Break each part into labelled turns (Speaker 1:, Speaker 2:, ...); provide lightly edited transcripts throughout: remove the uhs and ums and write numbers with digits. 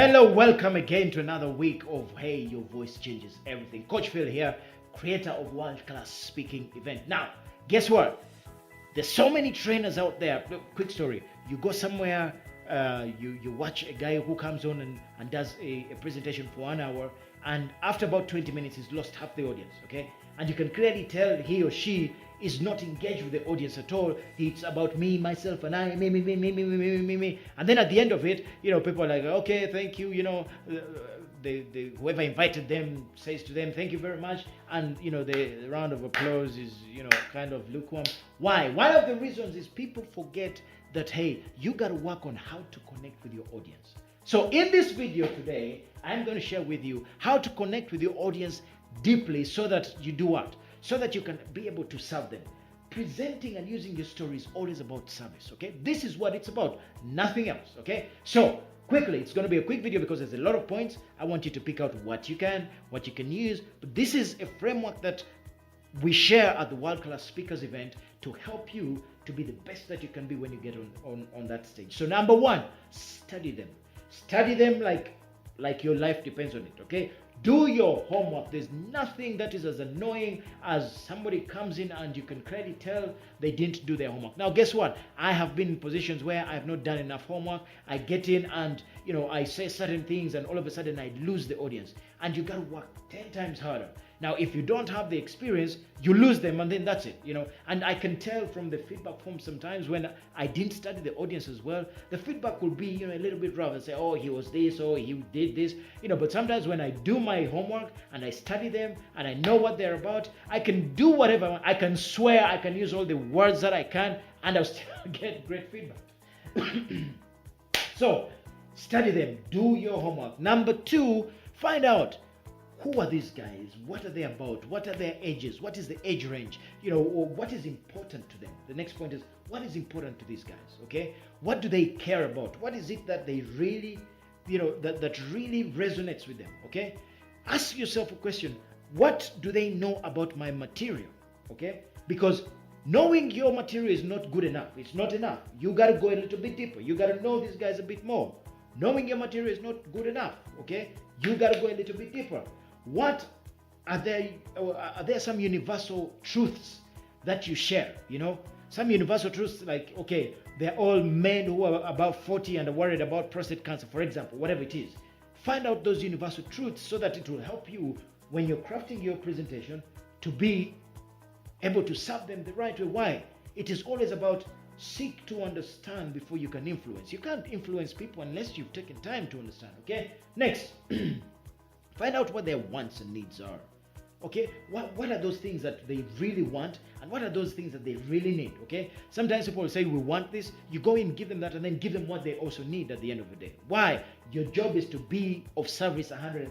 Speaker 1: Hello, welcome again to another week of Hey, Your Voice Changes Everything. Coach Phill here, creator of world-class speaking event. Now, guess what? There's so many trainers out there. Look, quick story. You go somewhere, you watch a guy who comes on and does a presentation for 1 hour, and after about 20 minutes, he's lost half the audience, okay? And you can clearly tell he or she is not engaged with the audience at all. It's about me, myself, and I, me. And then at the end of it, people are like, okay, thank you, whoever invited them says to them, thank you very much. And, the round of applause is, kind of lukewarm. Why? One of the reasons is people forget that, hey, you got to work on how to connect with your audience. So in this video today, I'm going to share with you how to connect with your audience deeply so that you do what? So that you can be able to serve them. Presenting and using your story is always about service, okay? This is what it's about, nothing else, okay? So quickly, it's going to be a quick video because there's a lot of points. I want you to pick out what you can use. But this is a framework that we share at the World Class Speakers event to help you to be the best that you can be when you get on that stage. So number one, study them. Study them like your life depends on it, okay? Do your homework. There's nothing that is as annoying as somebody comes in and you can clearly tell they didn't do their homework. Now, guess what? I have been in positions where I have not done enough homework. I get in and, I say certain things and all of a sudden I lose the audience. And you got to work 10 times harder. Now, if you don't have the experience, you lose them and then that's it, And I can tell from the feedback form sometimes when I didn't study the audience as well, the feedback will be, a little bit rough and say, oh, he was this, or he did this, But sometimes when I do my homework and I study them and I know what they're about, I can do whatever I want. I can swear, I can use all the words that I can, and I'll still get great feedback. So, study them. Do your homework. Number two, find out who are these guys? What are they about? What are their ages? What is the age range? Or what is important to them? The next point is, what is important to these guys? Okay? What do they care about? What is it that they really, that really resonates with them? Okay? Ask yourself a question. What do they know about my material? Okay? Because knowing your material is not good enough. It's not enough. You got to go a little bit deeper. You got to know these guys a bit more. Knowing your material is not good enough. Okay? You got to go a little bit deeper. What are there some universal truths that you share? Some universal truths like, okay, they're all men who are about 40 and are worried about prostate cancer, for example, whatever it is. Find out those universal truths so that it will help you when you're crafting your presentation to be able to serve them the right way. Why? It is always about seek to understand before you can influence. You can't influence people unless you've taken time to understand, okay? Next. Find out what their wants and needs are. Okay? What are those things that they really want and what are those things that they really need? Okay? Sometimes people will say, we want this. You go in, give them that, and then give them what they also need at the end of the day. Why? Your job is to be of service 110%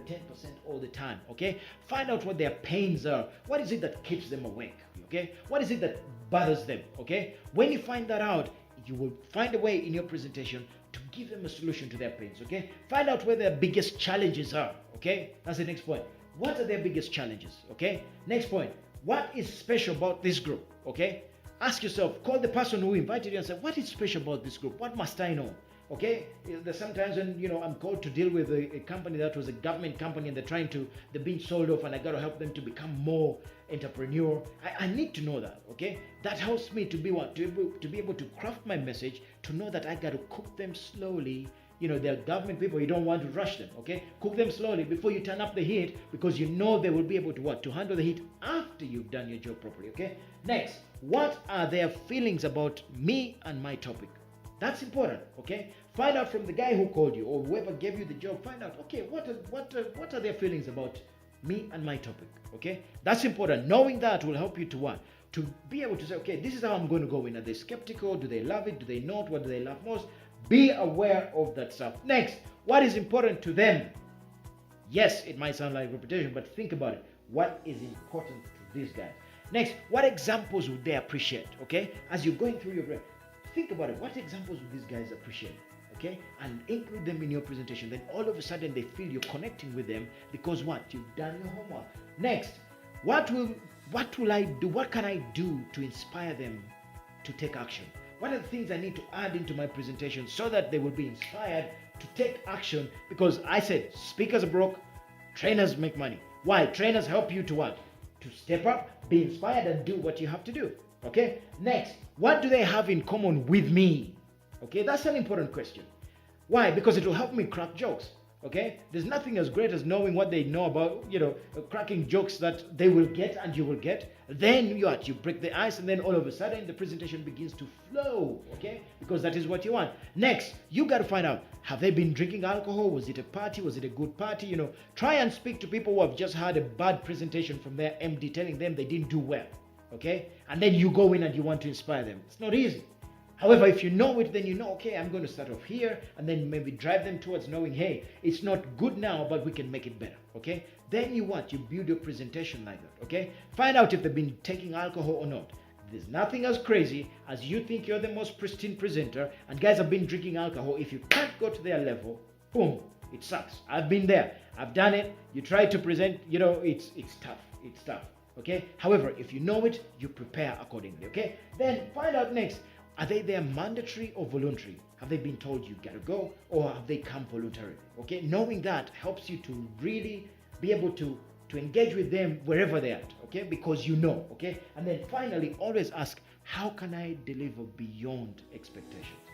Speaker 1: all the time. Okay? Find out what their pains are. What is it that keeps them awake? Okay? What is it that bothers them? Okay? When you find that out, you will find a way in your presentation to give them a solution to their pains, okay? Find out where their biggest challenges are, okay? That's the next point. What are their biggest challenges, okay? Next point, what is special about this group, okay? Ask yourself, call the person who invited you and say, what is special about this group? What must I know? Okay, there's sometimes when I'm called to deal with a company that was a government company and they're being sold off and I got to help them to become more entrepreneur. I need to know that, okay? That helps me to be able to craft my message, to know that I got to cook them slowly. They're government people, you don't want to rush them, okay? Cook them slowly before you turn up the heat because you know they will be able to handle the heat after you've done your job properly, okay? Next, what are their feelings about me and my topic? That's important, okay? Find out from the guy who called you or whoever gave you the job. Find out, okay, what are their feelings about me and my topic, okay? That's important. Knowing that will help you to what? To be able to say, okay, this is how I'm going to go in. Are they skeptical? Do they love it? Do they not? What do they love most? Be aware of that stuff. Next, what is important to them? Yes, it might sound like repetition, but think about it. What is important to these guys? Next, what examples would they appreciate, okay? As you're going through your brain, think about it. What examples would these guys appreciate? Okay, and include them in your presentation. Then all of a sudden they feel you're connecting with them because what? You've done your homework. Next, what will I do? What can I do to inspire them to take action? What are the things I need to add into my presentation so that they will be inspired to take action? Because I said speakers are broke, trainers make money. Why? Trainers help you to what? To step up, be inspired, and do what you have to do. Okay? Next, what do they have in common with me? Okay, that's an important question. Why? Because it will help me crack jokes. Okay, there's nothing as great as knowing what they know about, cracking jokes that they will get and you will get. Then you break the ice, and then all of a sudden the presentation begins to flow. Okay, because that is what you want. Next, you got to find out, have they been drinking alcohol? Was it a party? Was it a good party? Try and speak to people who have just had a bad presentation from their MD telling them they didn't do well. Okay, and then you go in and you want to inspire them. It's not easy. However, if you know it, then you know, okay, I'm going to start off here, and then maybe drive them towards knowing, hey, it's not good now, but we can make it better, okay? Then you build your presentation like that, okay? Find out if they've been taking alcohol or not. There's nothing as crazy as you think you're the most pristine presenter, and guys have been drinking alcohol. If you can't go to their level, boom, it sucks. I've been there. I've done it. You try to present, it's tough. It's tough, okay? However, if you know it, you prepare accordingly, okay? Then find out next, are they there mandatory or voluntary? Have they been told you gotta go, or have they come voluntarily? Okay, knowing that helps you to really be able to engage with them wherever they're at, okay, because you know, okay? And then finally, always ask, how can I deliver beyond expectations?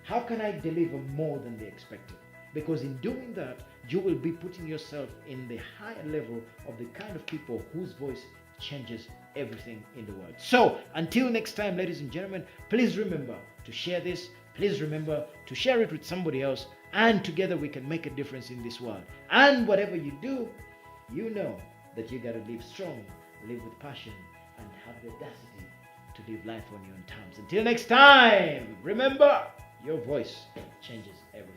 Speaker 1: How can I deliver more than they expected? Because in doing that, you will be putting yourself in the higher level of the kind of people whose voice changes everything in the world. So until next time, ladies and gentlemen, please remember to share this. Please remember to share it with somebody else, and together we can make a difference in this world. And whatever you do, you know that you got to live strong, live with passion, and have the audacity to live life on your own terms. Until next time, remember, your voice changes everything.